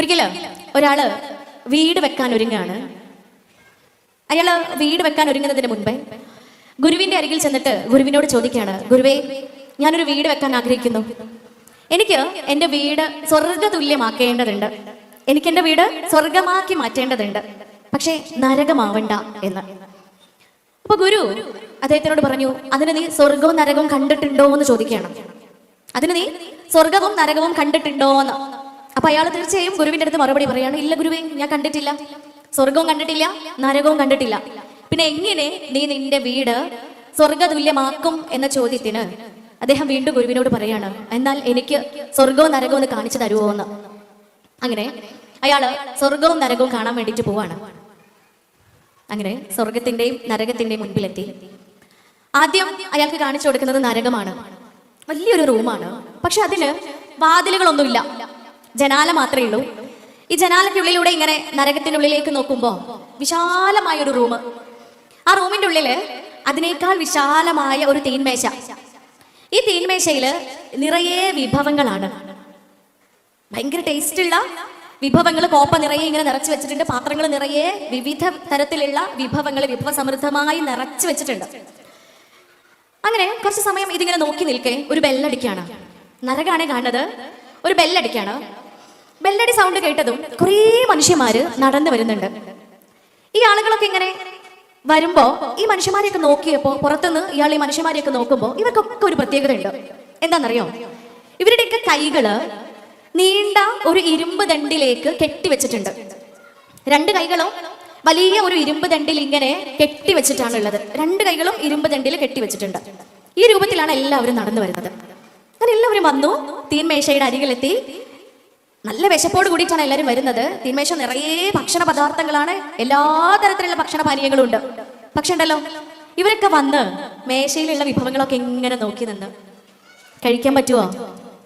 ഒരിക്കലും ഒരാള് വീട് വെക്കാൻ ഒരുങ്ങാണ്. അയാള് വീട് വെക്കാൻ ഒരുങ്ങുന്നതിന് മുൻപേ ഗുരുവിന്റെ അരികിൽ ചെന്നിട്ട് ഗുരുവിനോട് ചോദിക്കുകയാണ്, ഗുരുവേ, ഞാനൊരു വീട് വെക്കാൻ ആഗ്രഹിക്കുന്നു. എനിക്ക് എൻ്റെ വീട് സ്വർഗതുല്യമാക്കേണ്ടതുണ്ട്. എനിക്ക് എൻ്റെ വീട് സ്വർഗമാക്കി മാറ്റേണ്ടതുണ്ട്. പക്ഷേ നരകമാവണ്ട എന്ന്. അപ്പൊ ഗുരു അദ്ദേഹത്തിനോട് പറഞ്ഞു, അതിന് നീ സ്വർഗവും നരകവും കണ്ടിട്ടുണ്ടോ എന്ന് ചോദിക്കുകയാണ്. അതിന് നീ സ്വർഗവും നരകവും കണ്ടിട്ടുണ്ടോ എന്ന്. അപ്പൊ അയാൾ തീർച്ചയായും ഗുരുവിന്റെ അടുത്ത് മറുപടി പറയാണ്, ഇല്ല ഗുരുവേ, ഞാൻ കണ്ടിട്ടില്ല. സ്വർഗവും കണ്ടിട്ടില്ല, നരകവും കണ്ടിട്ടില്ല. പിന്നെ എങ്ങനെ നീ നിന്റെ വീട് സ്വർഗതുല്യമാക്കും എന്ന ചോദ്യത്തിന് അദ്ദേഹം വീണ്ടും ഗുരുവിനോട് പറയാണ്, എന്നാൽ എനിക്ക് സ്വർഗവും നരകവും ഒന്ന് കാണിച്ചു തരുമോ എന്ന്. അങ്ങനെ അയാള് സ്വർഗവും നരകവും കാണാൻ വേണ്ടിയിട്ട് പോവാണ്. അങ്ങനെ സ്വർഗത്തിന്റെയും നരകത്തിന്റെയും മുൻപിലെത്തി. ആദ്യം അയാൾക്ക് കാണിച്ചു കൊടുക്കുന്നത് നരകമാണ്. വലിയൊരു റൂമാണ്. പക്ഷെ അതിന് വാതിലുകളൊന്നുമില്ല, ജനാല മാത്രമേ ഉള്ളൂ. ഈ ജനാലയ്ക്കുള്ളിലൂടെ ഇങ്ങനെ നരകത്തിനുള്ളിലേക്ക് നോക്കുമ്പോൾ വിശാലമായ ഒരു റൂം. ആ റൂമിന്റെ ഉള്ളില് അതിനേക്കാൾ വിശാലമായ ഒരു തീൻമേശ. ഈ തീൻമേശയില് നിറയെ വിഭവങ്ങളാണ്. ഭയങ്കര ടേസ്റ്റുള്ള വിഭവങ്ങൾ കോപ്പ നിറയെ ഇങ്ങനെ നിറച്ചു വെച്ചിട്ടുണ്ട്. പാത്രങ്ങൾ നിറയെ വിവിധ തരത്തിലുള്ള വിഭവങ്ങൾ വിഭവസമൃദ്ധമായി നിറച്ചു വെച്ചിട്ടുണ്ട്. അങ്ങനെ കുറച്ച് സമയം ഇതിങ്ങനെ നോക്കി നിൽക്കെ ഒരു ബെല്ലടിക്കാണ്. നരകാണ് കാണുന്നത്. ഒരു ബെല്ലടിക്കാണ്. ബെല്ലടി സൗണ്ട് കേട്ടതും കുറേ മനുഷ്യന്മാര് നടന്നു വരുന്നുണ്ട്. ഈ ആളുകളൊക്കെ ഇങ്ങനെ വരുമ്പോ ഈ മനുഷ്യന്മാരെയൊക്കെ നോക്കിയപ്പോ, പുറത്തുനിന്ന് ഇയാൾ ഈ മനുഷ്യന്മാരെയൊക്കെ നോക്കുമ്പോ ഇവർക്കൊക്കെ ഒരു പ്രത്യേകത ഉണ്ട്. എന്താണെന്നറിയോ? ഇവരുടെയൊക്കെ കൈകള് നീണ്ട ഒരു ഇരുമ്പ് ദണ്ടിലേക്ക് കെട്ടിവെച്ചിട്ടുണ്ട്. രണ്ട് കൈകളും വലിയ ഒരു ഇരുമ്പ് ദണ്ടിൽ ഇങ്ങനെ കെട്ടിവെച്ചിട്ടാണുള്ളത്. രണ്ട് കൈകളും ഇരുമ്പ് ദണ്ടിൽ കെട്ടിവെച്ചിട്ടുണ്ട്. ഈ രൂപത്തിലാണ് എല്ലാവരും നടന്നു വരുന്നത്. അങ്ങനെ എല്ലാവരും വന്നു. തീൻമേശയുടെ അരികിലെത്തി. നല്ല വിശപ്പോട് കൂടിയിട്ടാണ് എല്ലാവരും വരുന്നത്. തീൻമേശ നിറയെ ഭക്ഷണ പദാർത്ഥങ്ങളാണ്. എല്ലാ തരത്തിലുള്ള ഭക്ഷണ പാനീയങ്ങളും ഉണ്ട്. പക്ഷെ ഉണ്ടല്ലോ, ഇവരൊക്കെ വന്ന് മേശയിലുള്ള വിഭവങ്ങളൊക്കെ ഇങ്ങനെ നോക്കി നിന്ന് കഴിക്കാൻ പറ്റുമോ?